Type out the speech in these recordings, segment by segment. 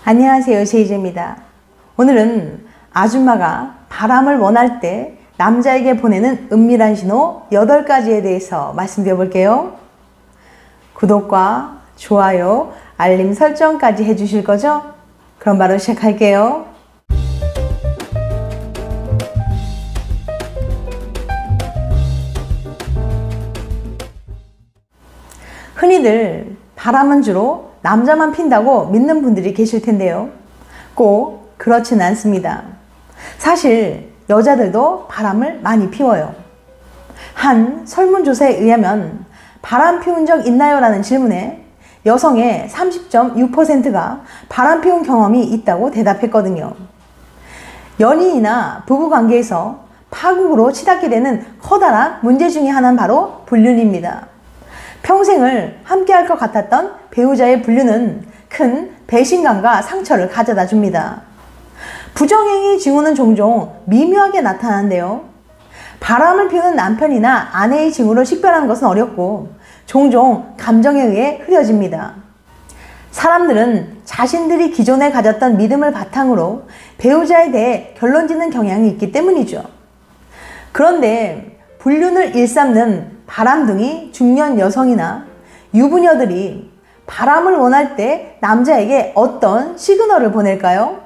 안녕하세요, 제이제입니다. 오늘은 아줌마가 바람을 원할 때 남자에게 보내는 은밀한 신호 8가지에 대해서 말씀드려 볼게요. 구독과 좋아요, 알림 설정까지 해주실 거죠? 그럼 바로 시작할게요. 흔히들 바람은 주로 남자만 핀다고 믿는 분들이 계실 텐데요. 꼭 그렇진 않습니다. 사실 여자들도 바람을 많이 피워요. 한 설문조사에 의하면 바람 피운 적 있나요? 라는 질문에 여성의 30.6%가 바람 피운 경험이 있다고 대답했거든요. 연인이나 부부관계에서 파국으로 치닫게 되는 커다란 문제 중에 하나는 바로 불륜입니다. 평생을 함께할 것 같았던 배우자의 불륜은 큰 배신감과 상처를 가져다 줍니다. 부정행위 징후는 종종 미묘하게 나타나는데요. 바람을 피우는 남편이나 아내의 징후를 식별하는 것은 어렵고 종종 감정에 의해 흐려집니다. 사람들은 자신들이 기존에 가졌던 믿음을 바탕으로 배우자에 대해 결론짓는 경향이 있기 때문이죠. 그런데 불륜을 일삼는 바람둥이 중년 여성이나 유부녀들이 바람을 원할 때 남자에게 어떤 시그널을 보낼까요?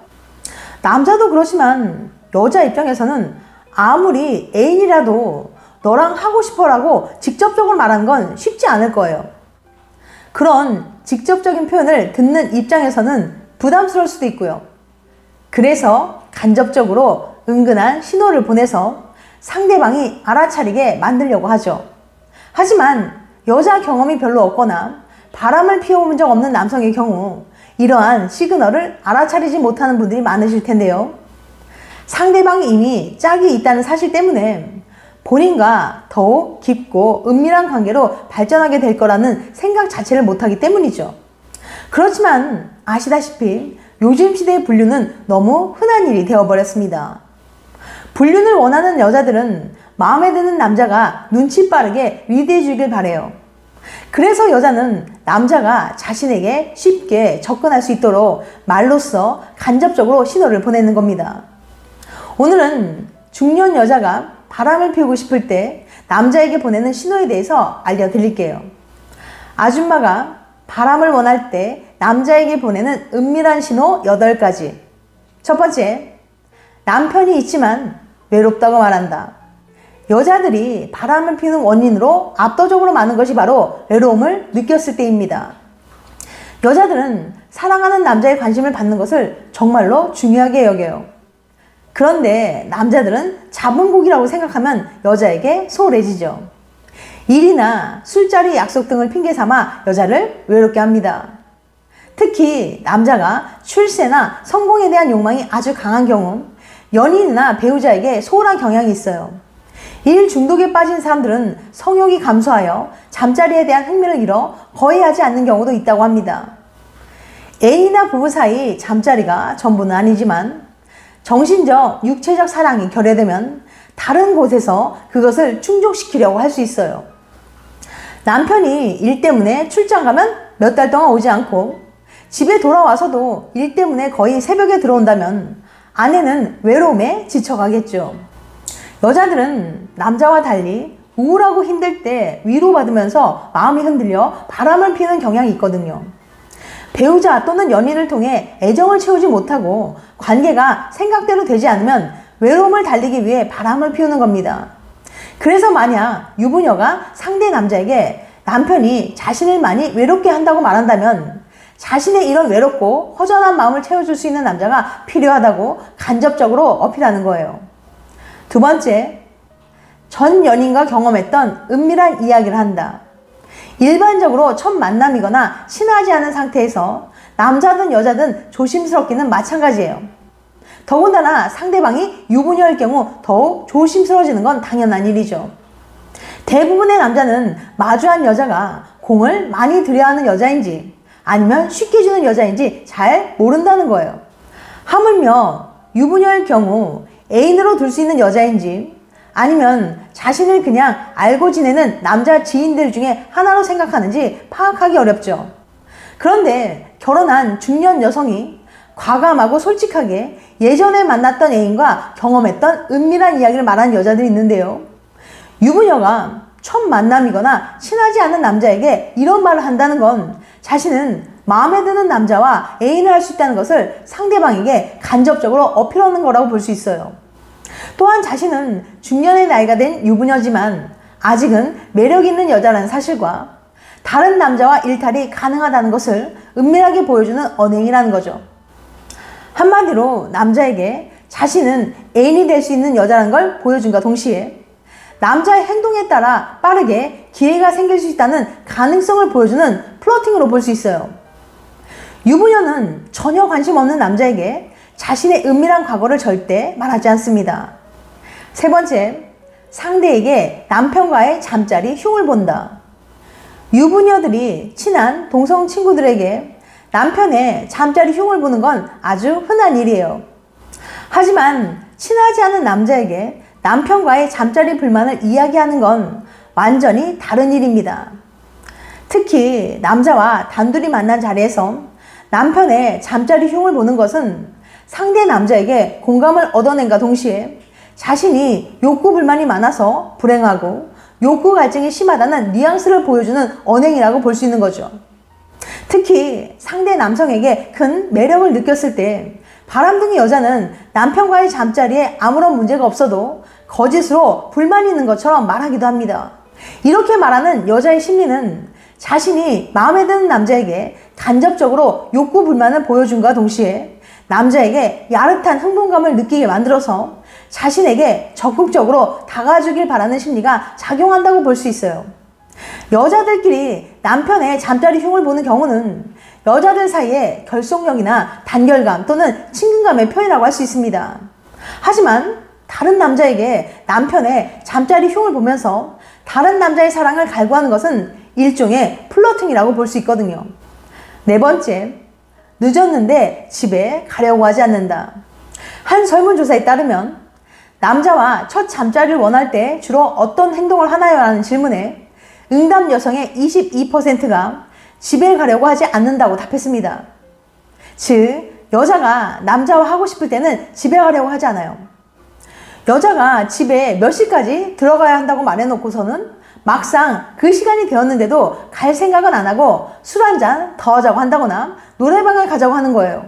남자도 그렇지만 여자 입장에서는 아무리 애인이라도 너랑 하고 싶어라고 직접적으로 말하는 건 쉽지 않을 거예요. 그런 직접적인 표현을 듣는 입장에서는 부담스러울 수도 있고요. 그래서 간접적으로 은근한 신호를 보내서 상대방이 알아차리게 만들려고 하죠. 하지만 여자 경험이 별로 없거나 바람을 피워본 적 없는 남성의 경우 이러한 시그널을 알아차리지 못하는 분들이 많으실 텐데요. 상대방이 이미 짝이 있다는 사실 때문에 본인과 더욱 깊고 은밀한 관계로 발전하게 될 거라는 생각 자체를 못하기 때문이죠. 그렇지만 아시다시피 요즘 시대의 불륜은 너무 흔한 일이 되어버렸습니다. 불륜을 원하는 여자들은 마음에 드는 남자가 눈치 빠르게 리드해 주길 바래요. 그래서 여자는 남자가 자신에게 쉽게 접근할 수 있도록 말로써 간접적으로 신호를 보내는 겁니다. 오늘은 중년 여자가 바람을 피우고 싶을 때 남자에게 보내는 신호에 대해서 알려드릴게요. 아줌마가 바람을 원할 때 남자에게 보내는 은밀한 신호 8가지. 첫 번째, 남편이 있지만 외롭다고 말한다. 여자들이 바람을 피우는 원인으로 압도적으로 많은 것이 바로 외로움을 느꼈을 때입니다. 여자들은 사랑하는 남자의 관심을 받는 것을 정말로 중요하게 여겨요. 그런데 남자들은 잡은 고기라고 생각하면 여자에게 소홀해지죠. 일이나 술자리 약속 등을 핑계 삼아 여자를 외롭게 합니다. 특히 남자가 출세나 성공에 대한 욕망이 아주 강한 경우 연인이나 배우자에게 소홀한 경향이 있어요. 일 중독에 빠진 사람들은 성욕이 감소하여 잠자리에 대한 흥미를 잃어 거의 하지 않는 경우도 있다고 합니다. 애인이나 부부 사이 잠자리가 전부는 아니지만 정신적, 육체적 사랑이 결여되면 다른 곳에서 그것을 충족시키려고 할 수 있어요. 남편이 일 때문에 출장 가면 몇 달 동안 오지 않고 집에 돌아와서도 일 때문에 거의 새벽에 들어온다면 아내는 외로움에 지쳐가겠죠. 여자들은 남자와 달리 우울하고 힘들 때 위로받으면서 마음이 흔들려 바람을 피우는 경향이 있거든요. 배우자 또는 연인을 통해 애정을 채우지 못하고 관계가 생각대로 되지 않으면 외로움을 달래기 위해 바람을 피우는 겁니다. 그래서 만약 유부녀가 상대 남자에게 남편이 자신을 많이 외롭게 한다고 말한다면 자신의 이런 외롭고 허전한 마음을 채워줄 수 있는 남자가 필요하다고 간접적으로 어필하는 거예요. 두 번째, 전 연인과 경험했던 은밀한 이야기를 한다. 일반적으로 첫 만남이거나 친하지 않은 상태에서 남자든 여자든 조심스럽기는 마찬가지예요. 더군다나 상대방이 유부녀일 경우 더욱 조심스러워지는 건 당연한 일이죠. 대부분의 남자는 마주한 여자가 공을 많이 들여야 하는 여자인지 아니면 쉽게 주는 여자인지 잘 모른다는 거예요. 하물며 유부녀일 경우 애인으로 둘 수 있는 여자인지 아니면 자신을 그냥 알고 지내는 남자 지인들 중에 하나로 생각하는지 파악하기 어렵죠. 그런데 결혼한 중년 여성이 과감하고 솔직하게 예전에 만났던 애인과 경험했던 은밀한 이야기를 말하는 여자들이 있는데요. 유부녀가 첫 만남이거나 친하지 않은 남자에게 이런 말을 한다는 건 자신은 마음에 드는 남자와 애인을 할 수 있다는 것을 상대방에게 간접적으로 어필하는 거라고 볼 수 있어요. 또한 자신은 중년의 나이가 된 유부녀지만 아직은 매력 있는 여자라는 사실과 다른 남자와 일탈이 가능하다는 것을 은밀하게 보여주는 언행이라는 거죠. 한마디로 남자에게 자신은 애인이 될 수 있는 여자라는 걸 보여준과 동시에 남자의 행동에 따라 빠르게 기회가 생길 수 있다는 가능성을 보여주는 플러팅으로 볼 수 있어요. 유부녀는 전혀 관심 없는 남자에게 자신의 은밀한 과거를 절대 말하지 않습니다. 세 번째, 상대에게 남편과의 잠자리 흉을 본다. 유부녀들이 친한 동성 친구들에게 남편의 잠자리 흉을 보는 건 아주 흔한 일이에요. 하지만 친하지 않은 남자에게 남편과의 잠자리 불만을 이야기하는 건 완전히 다른 일입니다. 특히 남자와 단둘이 만난 자리에서 남편의 잠자리 흉을 보는 것은 상대 남자에게 공감을 얻어낸과 동시에 자신이 욕구 불만이 많아서 불행하고 욕구 갈증이 심하다는 뉘앙스를 보여주는 언행이라고 볼 수 있는 거죠. 특히 상대 남성에게 큰 매력을 느꼈을 때 바람둥이 여자는 남편과의 잠자리에 아무런 문제가 없어도 거짓으로 불만이 있는 것처럼 말하기도 합니다. 이렇게 말하는 여자의 심리는 자신이 마음에 드는 남자에게 간접적으로 욕구 불만을 보여준과 동시에 남자에게 야릇한 흥분감을 느끼게 만들어서 자신에게 적극적으로 다가주길 바라는 심리가 작용한다고 볼 수 있어요. 여자들끼리 남편의 잠자리 흉을 보는 경우는 여자들 사이의 결속력이나 단결감 또는 친근감의 표현이라고 할 수 있습니다. 하지만 다른 남자에게 남편의 잠자리 흉을 보면서 다른 남자의 사랑을 갈구하는 것은 일종의 플러팅이라고 볼 수 있거든요. 네 번째, 늦었는데 집에 가려고 하지 않는다. 한 설문조사에 따르면 남자와 첫 잠자리를 원할 때 주로 어떤 행동을 하나요? 라는 질문에 응답 여성의 22%가 집에 가려고 하지 않는다고 답했습니다. 즉, 여자가 남자와 하고 싶을 때는 집에 가려고 하지 않아요. 여자가 집에 몇 시까지 들어가야 한다고 말해놓고서는 막상 그 시간이 되었는데도 갈 생각은 안 하고 술 한잔 더 하자고 한다거나 노래방을 가자고 하는 거예요.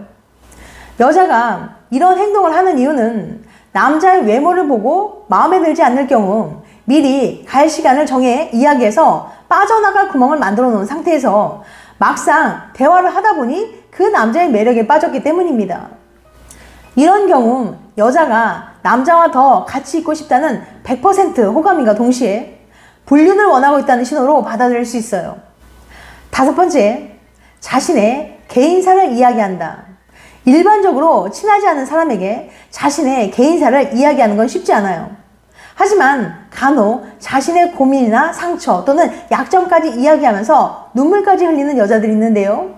여자가 이런 행동을 하는 이유는 남자의 외모를 보고 마음에 들지 않을 경우 미리 갈 시간을 정해 이야기해서 빠져나갈 구멍을 만들어 놓은 상태에서 막상 대화를 하다 보니 그 남자의 매력에 빠졌기 때문입니다. 이런 경우 여자가 남자와 더 같이 있고 싶다는 100% 호감인과 동시에 불륜을 원하고 있다는 신호로 받아들일 수 있어요. 다섯 번째, 자신의 개인사를 이야기한다. 일반적으로 친하지 않은 사람에게 자신의 개인사를 이야기하는 건 쉽지 않아요. 하지만 간혹 자신의 고민이나 상처 또는 약점까지 이야기하면서 눈물까지 흘리는 여자들이 있는데요.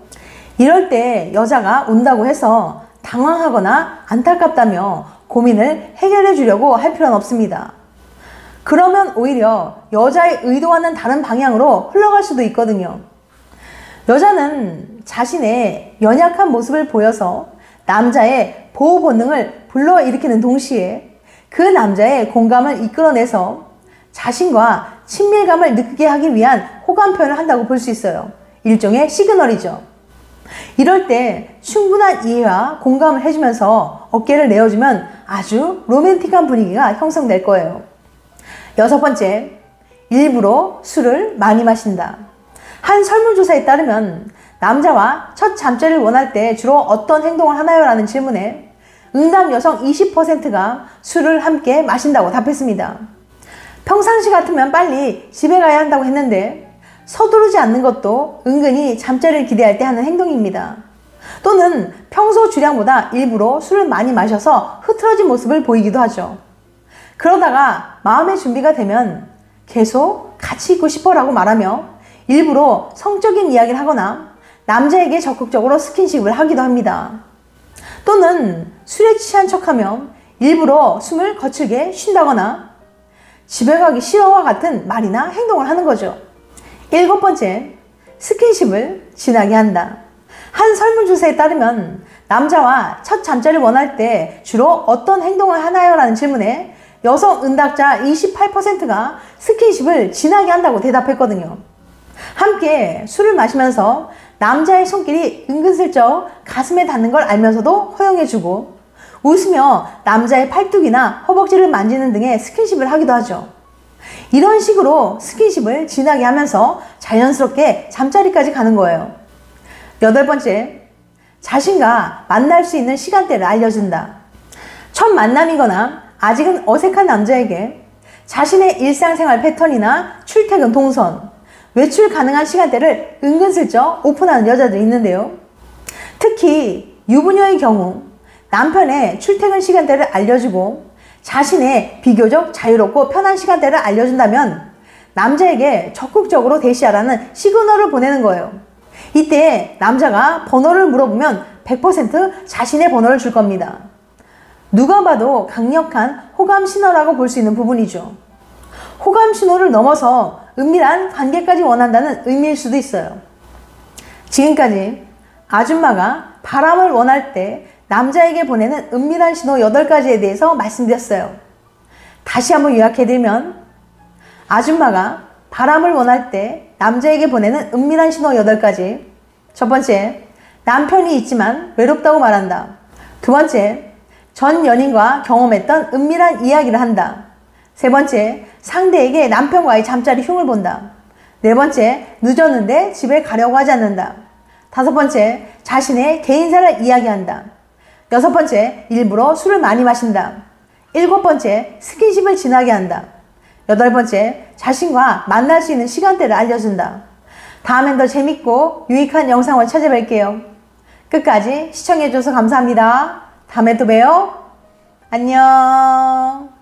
이럴 때 여자가 운다고 해서 당황하거나 안타깝다며 고민을 해결해 주려고 할 필요는 없습니다. 그러면 오히려 여자의 의도와는 다른 방향으로 흘러갈 수도 있거든요. 여자는 자신의 연약한 모습을 보여서 남자의 보호 본능을 불러일으키는 동시에 그 남자의 공감을 이끌어내서 자신과 친밀감을 느끼게 하기 위한 호감 표현을 한다고 볼 수 있어요. 일종의 시그널이죠. 이럴 때 충분한 이해와 공감을 해주면서 어깨를 내어주면 아주 로맨틱한 분위기가 형성될 거예요. 여섯 번째, 일부러 술을 많이 마신다. 한 설문조사에 따르면 남자와 첫 잠자리를 원할 때 주로 어떤 행동을 하나요? 라는 질문에 응답 여성 20%가 술을 함께 마신다고 답했습니다. 평상시 같으면 빨리 집에 가야 한다고 했는데 서두르지 않는 것도 은근히 잠자리를 기대할 때 하는 행동입니다. 또는 평소 주량보다 일부러 술을 많이 마셔서 흐트러진 모습을 보이기도 하죠. 그러다가 마음의 준비가 되면 계속 같이 있고 싶어라고 말하며 일부러 성적인 이야기를 하거나 남자에게 적극적으로 스킨십을 하기도 합니다. 또는 술에 취한 척하며 일부러 숨을 거칠게 쉰다거나 집에 가기 싫어와 같은 말이나 행동을 하는 거죠. 일곱 번째, 스킨십을 진하게 한다. 한 설문조사에 따르면 남자와 첫 잠자리를 원할 때 주로 어떤 행동을 하나요? 라는 질문에 여성 응답자 28%가 스킨십을 진하게 한다고 대답했거든요. 함께 술을 마시면서 남자의 손길이 은근슬쩍 가슴에 닿는 걸 알면서도 허용해주고 웃으며 남자의 팔뚝이나 허벅지를 만지는 등의 스킨십을 하기도 하죠. 이런 식으로 스킨십을 진하게 하면서 자연스럽게 잠자리까지 가는 거예요. 8번째, 자신과 만날 수 있는 시간대를 알려준다. 첫 만남이거나 아직은 어색한 남자에게 자신의 일상생활 패턴이나 출퇴근 동선, 외출 가능한 시간대를 은근슬쩍 오픈하는 여자들이 있는데요. 특히 유부녀의 경우 남편의 출퇴근 시간대를 알려주고 자신의 비교적 자유롭고 편한 시간대를 알려준다면 남자에게 적극적으로 대시하라는 시그널을 보내는 거예요. 이때 남자가 번호를 물어보면 100% 자신의 번호를 줄 겁니다. 누가 봐도 강력한 호감 신호라고 볼 수 있는 부분이죠. 호감 신호를 넘어서 은밀한 관계까지 원한다는 의미일 수도 있어요. 지금까지 아줌마가 바람을 원할 때 남자에게 보내는 은밀한 신호 8가지에 대해서 말씀드렸어요. 다시 한번 요약해드리면 아줌마가 바람을 원할 때 남자에게 보내는 은밀한 신호 8가지. 첫 번째, 남편이 있지만 외롭다고 말한다. 두 번째, 전 연인과 경험했던 은밀한 이야기를 한다. 세 번째, 상대에게 남편과의 잠자리 흉을 본다. 네 번째, 늦었는데 집에 가려고 하지 않는다. 다섯 번째, 자신의 개인사를 이야기한다. 여섯 번째, 일부러 술을 많이 마신다. 일곱 번째, 스킨십을 진하게 한다. 여덟 번째, 자신과 만날 수 있는 시간대를 알려준다. 다음엔 더 재밌고 유익한 영상을 찾아뵐게요. 끝까지 시청해줘서 감사합니다. 다음에 또 봬요. 안녕.